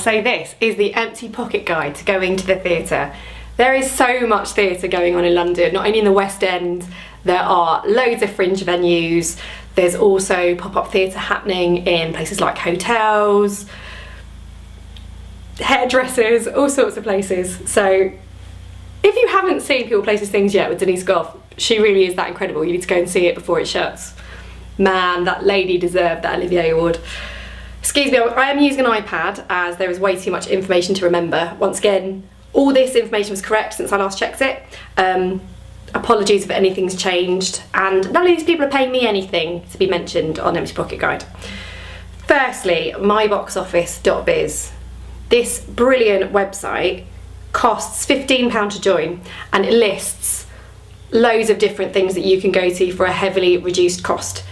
say this is the empty pocket guide to going to the theatre. There is so much theatre going on in London, not only in the West End, there are loads of fringe venues, there's also pop-up theatre happening in places like hotels, hairdressers, all sorts of places. So if you haven't seen People Places Things yet with Denise Gough, she really is that incredible. You need to go and see it before it shuts. Man, that lady deserved that Olivier Award. Excuse me, I am using an iPad as there is way too much information to remember. Once again, all this information was correct since I last checked it. Apologies if anything's changed, and none of these people are paying me anything to be mentioned on Empty Pocket Guide. Firstly, myboxoffice.biz. This brilliant website costs £15 to join, and it lists loads of different things that you can go to for a heavily reduced cost.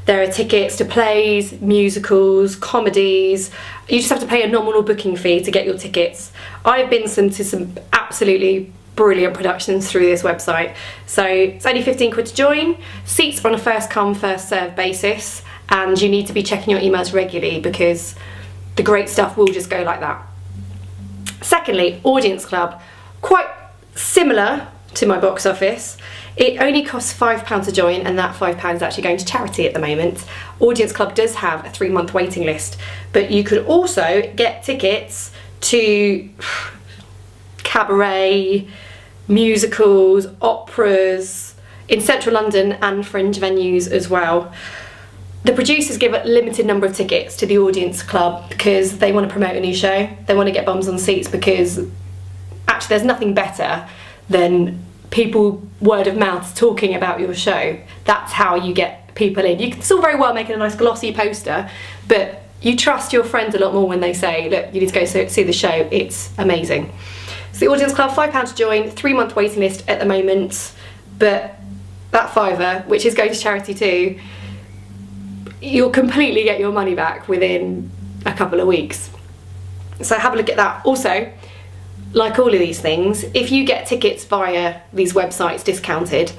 There are tickets to plays, musicals, comedies. You just have to pay a nominal booking fee to get your tickets. I've been to some absolutely brilliant productions through this website. So it's only 15 quid to join. Seats are on a first come, first served basis, and you need to be checking your emails regularly because the great stuff will just go like that. Secondly, Audience Club. Quite similar to my box office. It only costs £5 to join, and that £5 is actually going to charity at the moment. Audience Club does have a 3-month waiting list, but you could also get tickets to cabaret, musicals, operas in central London and fringe venues as well. The producers give a limited number of tickets to the Audience Club because they want to promote a new show. They want to get bums on seats because actually there's nothing better than people word of mouth talking about your show. That's how you get people in. You can still very well make a nice glossy poster, but you trust your friends a lot more when they say, look, you need to go see the show, it's amazing. So the Audience Club, £5 to join, 3-month waiting list at the moment, but that £5, which is going to charity too, you'll completely get your money back within a couple of weeks. So have a look at that. Also, like all of these things, if you get tickets via these websites discounted,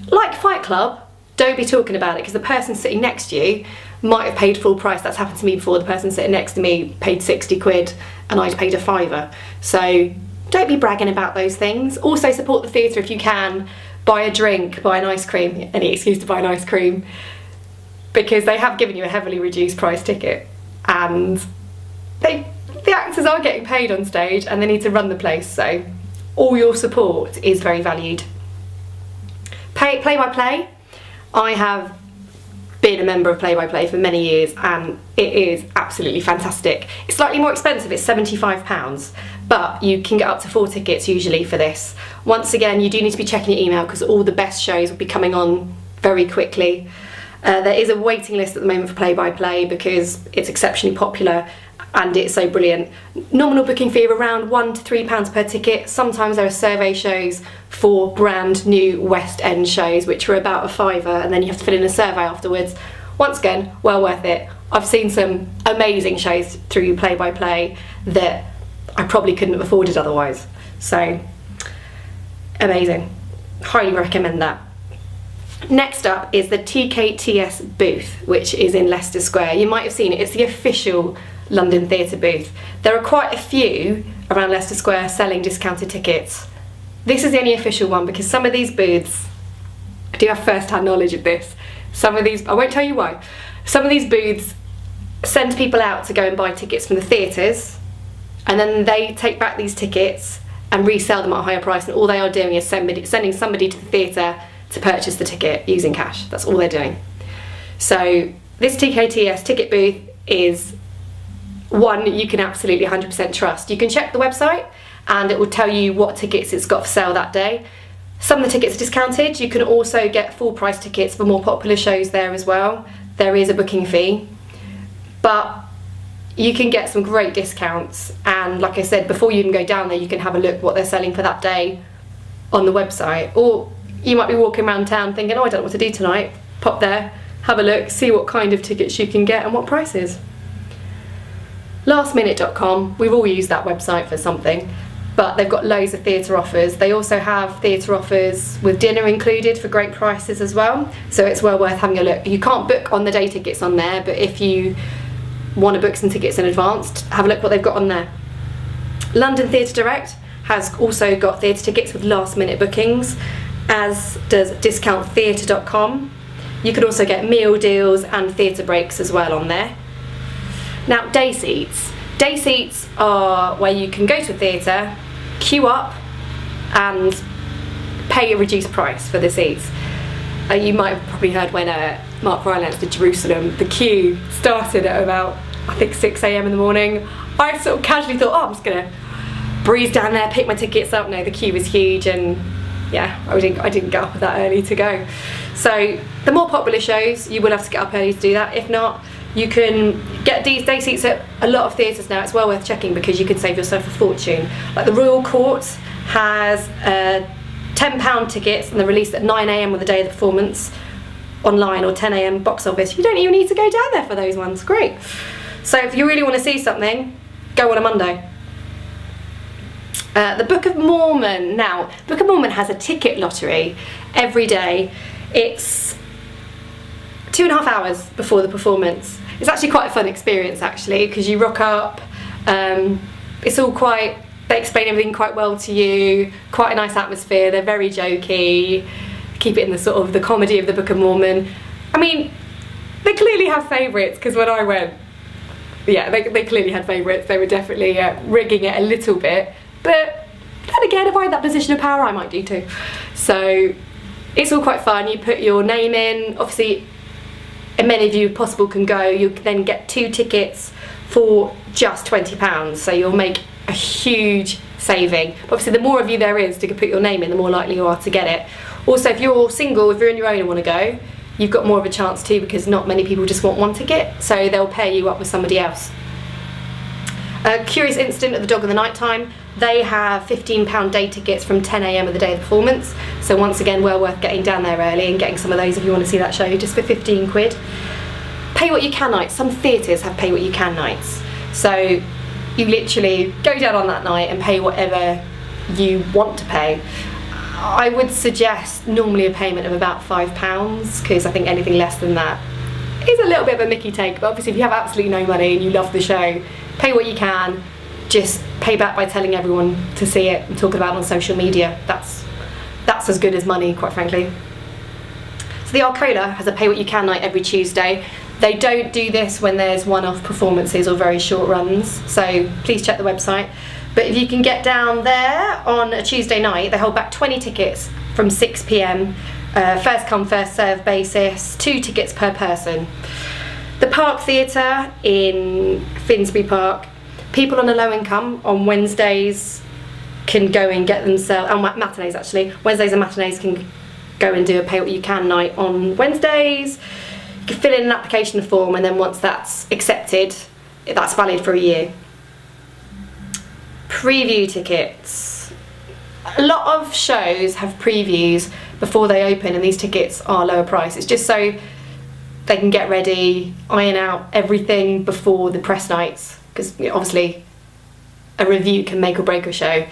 like Fight Club, don't be talking about it because the person sitting next to you might have paid full price. That's happened to me before. The person sitting next to me paid 60 quid and I'd paid a £5. So don't be bragging about those things. Also support the theatre if you can. Buy a drink, buy an ice cream, any excuse to buy an ice cream, because they have given you a heavily reduced price ticket, and the actors are getting paid on stage and they need to run the place, so all your support is very valued. Play by Play. I have been a member of Play by Play for many years and it is absolutely fantastic. It's slightly more expensive, it's £75, but you can get up to 4 tickets usually for this. Once again, you do need to be checking your email because all the best shows will be coming on very quickly. There is a waiting list at the moment for Play by Play because it's exceptionally popular and it's so brilliant. Nominal booking fee of around £1 to £3 per ticket. Sometimes there are survey shows for brand new West End shows which are about a £5, and then you have to fill in a survey afterwards. Once again, well worth it. I've seen some amazing shows through Play by Play that I probably couldn't have afforded otherwise. So amazing. Highly recommend that. Next up is the TKTS booth, which is in Leicester Square. You might have seen it, it's the official London Theatre booth. There are quite a few around Leicester Square selling discounted tickets. This is the only official one because some of these booths, I do have first-hand knowledge of this, some of these, I won't tell you why, some of these booths send people out to go and buy tickets from the theatres, and then they take back these tickets and resell them at a higher price, and all they are doing is sending somebody to the theatre to purchase the ticket using cash. That's all they're doing. So this TKTS ticket booth is one you can absolutely 100% trust. You can check the website and it will tell you what tickets it's got for sale that day. Some of the tickets are discounted. You can also get full price tickets for more popular shows there as well. There is a booking fee, but you can get some great discounts, and like I said, before you even go down there you can have a look what they're selling for that day on the website. Or you might be walking around town thinking, oh, I don't know what to do tonight. Pop there, have a look, see what kind of tickets you can get and what prices. Lastminute.com, we've all used that website for something, but they've got loads of theatre offers. They also have theatre offers with dinner included for great prices as well, so it's well worth having a look. You can't book on the day tickets on there, but if you want to book some tickets in advance, have a look what they've got on there. London Theatre Direct has also got theatre tickets with last minute bookings, as does discounttheatre.com. You could also get meal deals and theatre breaks as well on there. Now, day seats. Day seats are where you can go to a theatre, queue up and pay a reduced price for the seats. You might have probably heard when Mark Rylance did Jerusalem, the queue started at about, I think, 6 a.m. in the morning. I sort of casually thought, I'm just gonna breeze down there, pick my tickets up. No, the queue was huge, and yeah, I didn't get up that early to go. So the more popular shows, you will have to get up early to do that. If not, you can get these day seats at a lot of theatres now. It's well worth checking because you could save yourself a fortune. Like the Royal Court has £10 tickets, and they're released at 9 a.m. on the day of the performance online, or 10 a.m. box office. You don't even need to go down there for those ones. Great. So if you really want to see something, go on a Monday. The Book of Mormon. Now, Book of Mormon has a ticket lottery every day. It's 2.5 hours before the performance. It's actually quite a fun experience, actually, because you rock up. It's all quite, they explain everything quite well to you. Quite a nice atmosphere. They're very jokey. Keep it in the sort of the comedy of the Book of Mormon. I mean, they clearly have favourites, because when I went, yeah, they clearly had favourites. They were definitely rigging it a little bit. But then again, if I had that position of power, I might do too. So it's all quite fun. You put your name in. Obviously, and many of you, if possible, can go. You then get 2 tickets for just £20. So you'll make a huge saving. But obviously, the more of you there is to put your name in, the more likely you are to get it. Also, if you're single, if you're on your own and want to go, you've got more of a chance too, because not many people just want one ticket. So they'll pair you up with somebody else. Curious Incident at the Dog in the Nighttime. They have £15 day tickets from 10 a.m. of the day of the performance. So once again, well worth getting down there early and getting some of those if you want to see that show, just for 15 quid. Pay what you can nights. Some theatres have pay what you can nights. So you literally go down on that night and pay whatever you want to pay. I would suggest normally a payment of about £5, because I think anything less than that is a little bit of a mickey take. But obviously, if you have absolutely no money and you love the show, pay what you can. Just pay back by telling everyone to see it and talk about it on social media. That's as good as money, quite frankly. So the Arcola has a pay what you can night every Tuesday. They don't do this when there's one-off performances or very short runs, so please check the website. But if you can get down there on a Tuesday night, they hold back 20 tickets from 6 p.m. First come, first serve basis, 2 tickets per person. The Park Theatre in Finsbury Park. People on a low income on Wednesdays can go and get themselves, matinees actually, Wednesdays and matinees can go and do a pay what you can night on Wednesdays. You can fill in an application form, and then once that's accepted, that's valid for a year. Preview tickets. A lot of shows have previews before they open, and these tickets are lower price. It's just so they can get ready, iron out everything before the press nights, because obviously a review can make or break a show.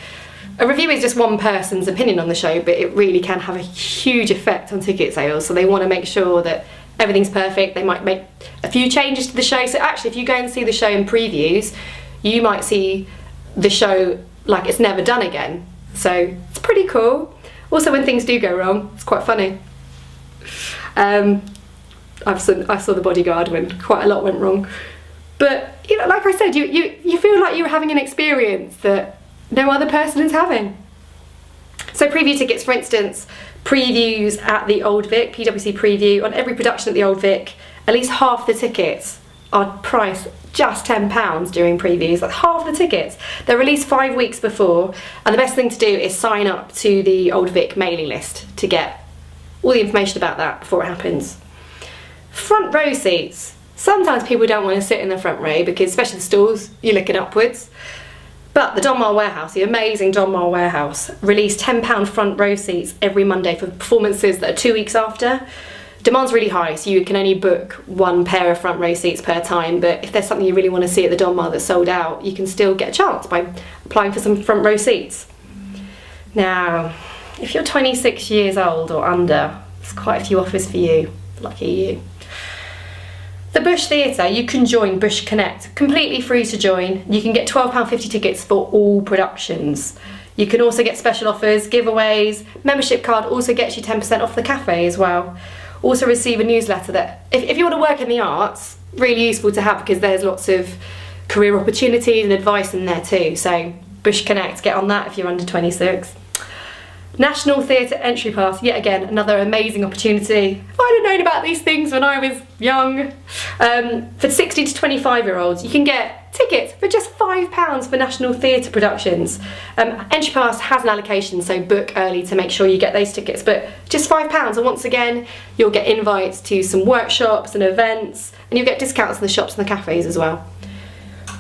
A review is just one person's opinion on the show, but it really can have a huge effect on ticket sales. So they want to make sure that everything's perfect. They might make a few changes to the show. So actually, if you go and see the show in previews, you might see the show like it's never done again. So it's pretty cool. Also, when things do go wrong, it's quite funny. I saw The Bodyguard when quite a lot went wrong. But, you know, like I said, you feel like you're having an experience that no other person is having. So preview tickets, for instance, previews at the Old Vic, PwC preview, on every production at the Old Vic, at least half the tickets are priced just £10 during previews. That's half the tickets. They're released 5 weeks before, and the best thing to do is sign up to the Old Vic mailing list to get all the information about that before it happens. Front row seats. Sometimes people don't want to sit in the front row because, especially the stalls, you're looking upwards. But the Donmar Warehouse, the amazing Donmar Warehouse, release £10 front row seats every Monday for performances that are 2 weeks after. Demand's really high, so you can only book 1 pair of front row seats per time, but if there's something you really want to see at the Donmar that's sold out, you can still get a chance by applying for some front row seats. Now, if you're 26 years old or under, there's quite a few offers for you. Lucky you. The Bush Theatre, you can join Bush Connect, completely free to join. You can get £12.50 tickets for all productions. You can also get special offers, giveaways. Membership card also gets you 10% off the cafe as well. Also receive a newsletter that, if you want to work in the arts, really useful to have because there's lots of career opportunities and advice in there too. So Bush Connect, get on that if you're under 26. National Theatre Entry Pass, yet again, another amazing opportunity. If I'd have known about these things when I was young. For 60 to 25-year-olds, you can get tickets for just £5 for national theatre productions. Entry Pass has an allocation, so book early to make sure you get those tickets, but just £5. And once again, you'll get invites to some workshops and events, and you'll get discounts in the shops and the cafes as well.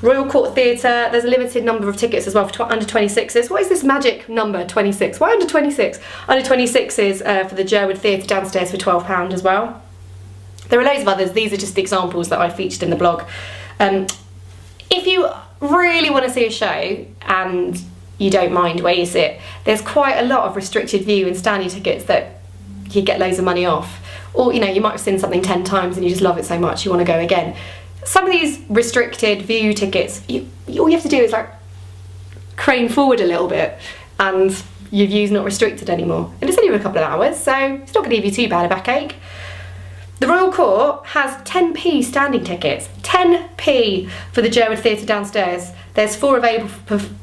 Royal Court Theatre, there's a limited number of tickets as well for under 26s. What is this magic number, 26? Why under 26? Under 26s for the Jerwood Theatre downstairs for £12 as well. There are loads of others. These are just the examples that I featured in the blog. If you really want to see a show and you don't mind where you sit, there's quite a lot of restricted view and standing tickets that you get loads of money off. Or, you know, you might have seen something 10 times and you just love it so much you want to go again. Some of these restricted view tickets, all you have to do is like crane forward a little bit and your view's not restricted anymore. And it's only a couple of hours, so it's not going to give you too bad a backache. The Royal Court has 10p standing tickets, 10p for the Jerwood Theatre downstairs. There's 4 available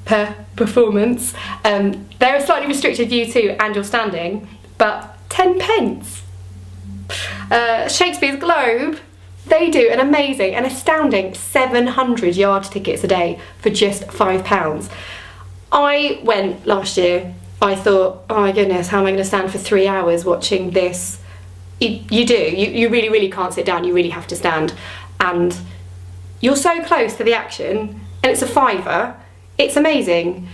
per performance. They're a slightly restricted view too, and you're standing, but 10 pence. Shakespeare's Globe, they do an amazing and astounding 700 yard tickets a day for just £5. I went last year, I thought, oh my goodness, how am I going to stand for 3 hours watching this? You do, you really, really can't sit down, you really have to stand. And you're so close to the action, and it's a £5. It's amazing.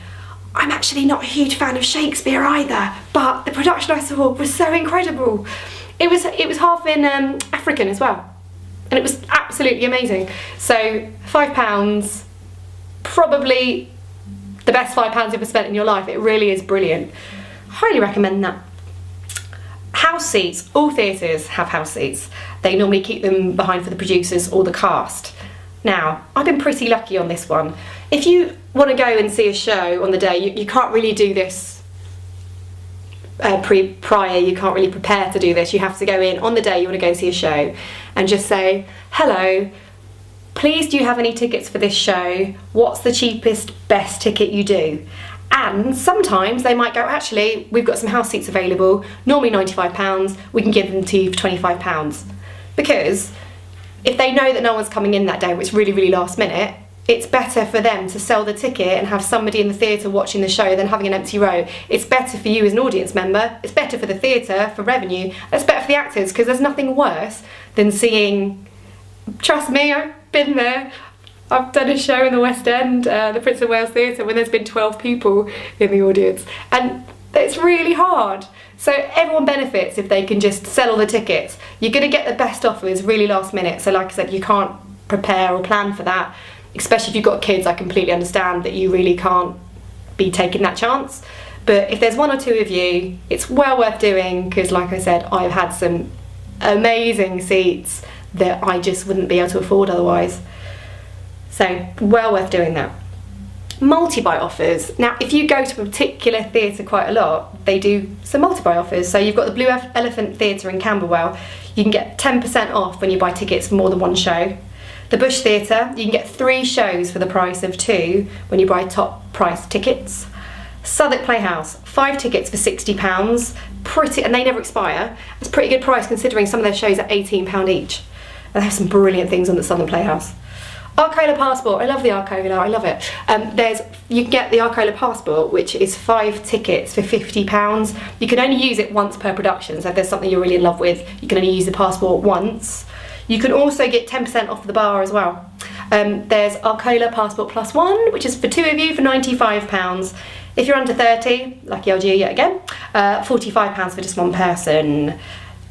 I'm actually not a huge fan of Shakespeare either, but the production I saw was so incredible. It was half in African as well. And it was absolutely amazing. So £5, probably the best £5 you've ever spent in your life. It really is brilliant. Highly recommend that. House seats. All theatres have house seats. They normally keep them behind for the producers or the cast. Now, I've been pretty lucky on this one. If you want to go and see a show on the day, you can't really do this prior, you can't really prepare to do this. You have to go in on the day you want to go and see a show and just say, hello, please do you have any tickets for this show? What's the cheapest, best ticket you do? And sometimes they might go, actually, we've got some house seats available, normally £95, we can give them to you for £25. Because if they know that no one's coming in that day, which is really, really last minute, it's better for them to sell the ticket and have somebody in the theatre watching the show than having an empty row. It's better for you as an audience member, it's better for the theatre, for revenue, it's better for the actors, because there's nothing worse than seeing, trust me, I've been there, I've done a show in the West End, the Prince of Wales Theatre, when there's been 12 people in the audience, and it's really hard. So everyone benefits if they can just sell all the tickets. You're going to get the best offers really last minute, so like I said, you can't prepare or plan for that. Especially if you've got kids, I completely understand that you really can't be taking that chance. But if there's 1 or 2 of you, it's well worth doing, because like I said, I've had some amazing seats that I just wouldn't be able to afford otherwise. So well worth doing that. Multi-buy offers. Now, if you go to a particular theatre quite a lot, they do some multi-buy offers. So you've got the Blue Elephant Theatre in Camberwell. You can get 10% off when you buy tickets for more than 1 show. The Bush Theatre, you can get 3 shows for the price of 2 when you buy top price tickets. Southwark Playhouse, 5 tickets for £60, pretty, and they never expire. It's a pretty good price considering some of their shows are £18 each. And they have some brilliant things on the Southwark Playhouse. Arcola Passport, I love the Arcola, I love it. You can get the Arcola Passport, which is 5 tickets for £50. You can only use it once per production, so if there's something you're really in love with, you can only use the passport once. You can also get 10% off the bar as well. There's Arcola Passport Plus One, which is for 2 of you for £95. If you're under 30, lucky LG yet again, £45 for just 1 person.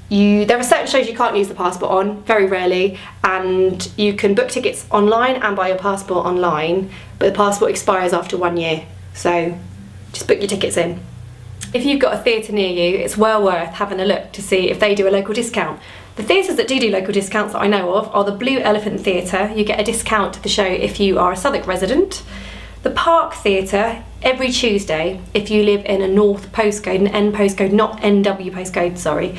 There are certain shows you can't use the passport on, very rarely, and you can book tickets online and buy your passport online, but the passport expires after 1 year, so just book your tickets in. If you've got a theatre near you, it's well worth having a look to see if they do a local discount. The theatres that do local discounts that I know of are the Blue Elephant Theatre. You get a discount to the show if you are a Southwark resident. The Park Theatre, every Tuesday, if you live in a North postcode, an N postcode, not NW postcode, sorry,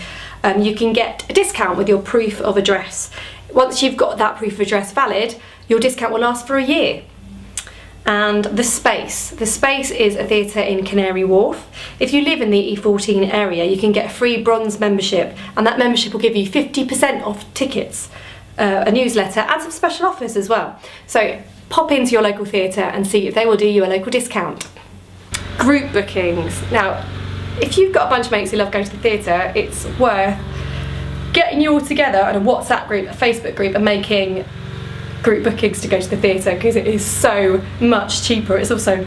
you can get a discount with your proof of address. Once you've got that proof of address valid, your discount will last for a year. And The Space. The Space is a theatre in Canary Wharf. If you live in the E14 area, you can get a free bronze membership, and that membership will give you 50% off tickets, a newsletter, and some special offers as well. So pop into your local theatre and see if they will do you a local discount. Group bookings. Now, if you've got a bunch of mates who love going to the theatre, it's worth getting you all together in a WhatsApp group, a Facebook group, and making group bookings to go to the theatre, because it is so much cheaper. It's also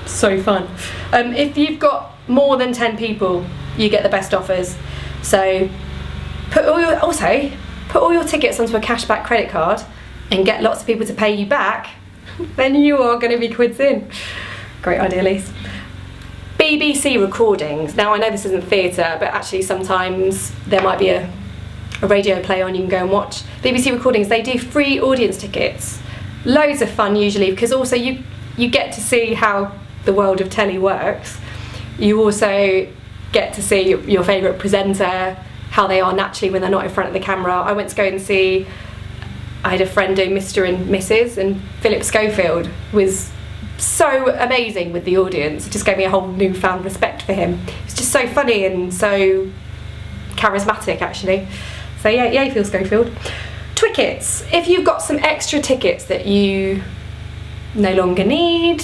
so fun. If you've got more than 10 people, you get the best offers. So put all your tickets onto a cashback credit card and get lots of people to pay you back, then you are going to be quids in. Great idea, Lise. BBC recordings. Now, I know this isn't theatre, but actually sometimes there might be a radio play on, you can go and watch. BBC recordings, they do free audience tickets. Loads of fun usually, because also you get to see how the world of telly works. You also get to see your favourite presenter, how they are naturally when they're not in front of the camera. I went to go and see, I had a friend doing Mr. and Mrs. and Philip Schofield was so amazing with the audience. It just gave me a whole newfound respect for him. It's just so funny and so charismatic actually. So yeah, Phil Schofield. Twickets. If you've got some extra tickets that you no longer need,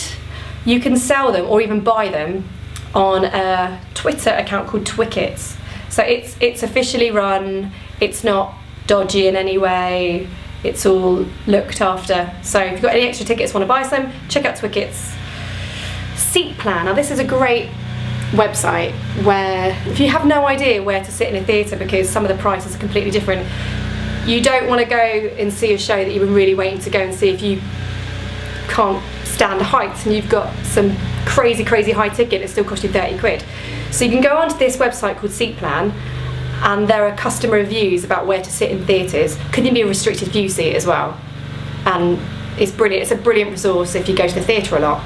you can sell them or even buy them on a Twitter account called Twickets. So it's officially run, it's not dodgy in any way, it's all looked after. So if you've got any extra tickets, want to buy some, check out Twickets. Seatplan. Now this is a great website where if you have no idea where to sit in a theatre because some of the prices are completely different, you don't want to go and see a show that you've been really waiting to go and see if you can't stand heights and you've got some crazy high ticket, it still costs you 30 quid. So you can go onto this website called Seatplan and there are customer reviews about where to sit in theatres. Could be a restricted view seat as well, and it's brilliant. It's a brilliant resource if you go to the theatre a lot.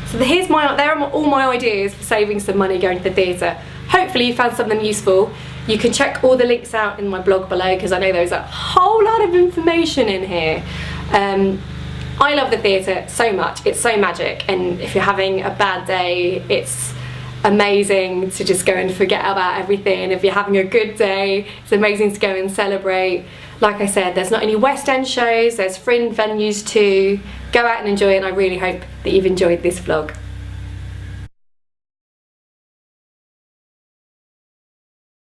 So there are all my ideas for saving some money going to the theatre. Hopefully you found some of them useful. You can check all the links out in my blog below because I know there's a whole lot of information in here. I love the theatre so much, it's so magic, and if you're having a bad day, it's amazing to just go and forget about everything. If you're having a good day, it's amazing to go and celebrate. Like I said, there's not only West End shows, there's fringe venues too. Go out and enjoy it, and I really hope that you've enjoyed this vlog.